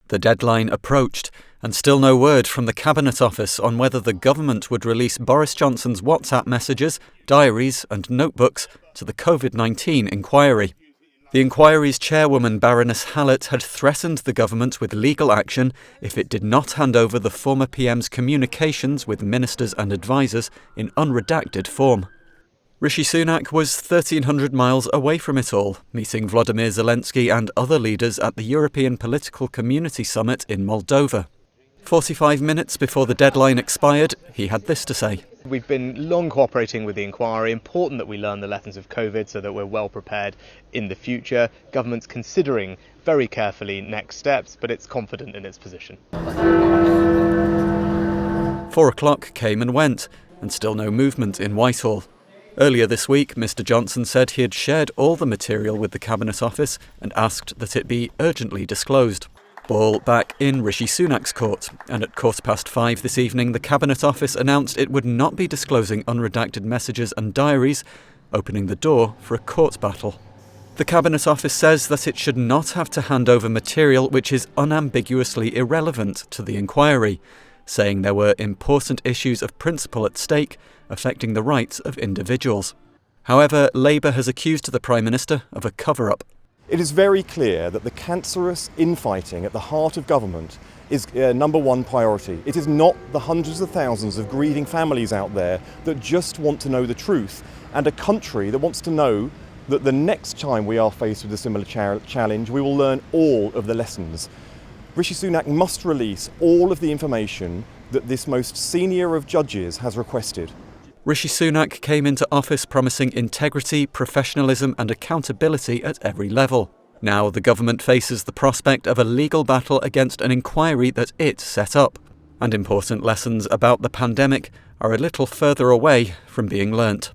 The deadline approached, and still no word from the Cabinet Office on whether the government would release Boris Johnson's WhatsApp messages, diaries and notebooks to the COVID-19 inquiry. The inquiry's chairwoman, Baroness Hallett, had threatened the government with legal action if it did not hand over the former PM's communications with ministers and advisers in unredacted form. Rishi Sunak was 1,300 miles away from it all, meeting Volodymyr Zelensky and other leaders at the European Political Community Summit in Moldova. 45 minutes before the deadline expired, he had this to say. We've been long cooperating with the inquiry. Important that we learn the lessons of COVID so that we're well prepared in the future. Government's considering very carefully next steps, but it's confident in its position. 4 o'clock came and went, and still no movement in Whitehall. Earlier this week, Mr Johnson said he had shared all the material with the Cabinet Office and asked that it be urgently disclosed. Ball back in Rishi Sunak's court, and at 5:15 this evening the Cabinet Office announced it would not be disclosing unredacted messages and diaries, opening the door for a court battle. The Cabinet Office says that it should not have to hand over material which is unambiguously irrelevant to the inquiry, saying there were important issues of principle at stake affecting the rights of individuals. However, Labour has accused the Prime Minister of a cover-up. It is very clear that the cancerous infighting at the heart of government is number one priority. It is not the hundreds of thousands of grieving families out there that just want to know the truth, and a country that wants to know that the next time we are faced with a similar challenge, we will learn all of the lessons. Rishi Sunak must release all of the information that this most senior of judges has requested. Rishi Sunak came into office promising integrity, professionalism and accountability at every level. Now the government faces the prospect of a legal battle against an inquiry that it set up. And important lessons about the pandemic are a little further away from being learnt.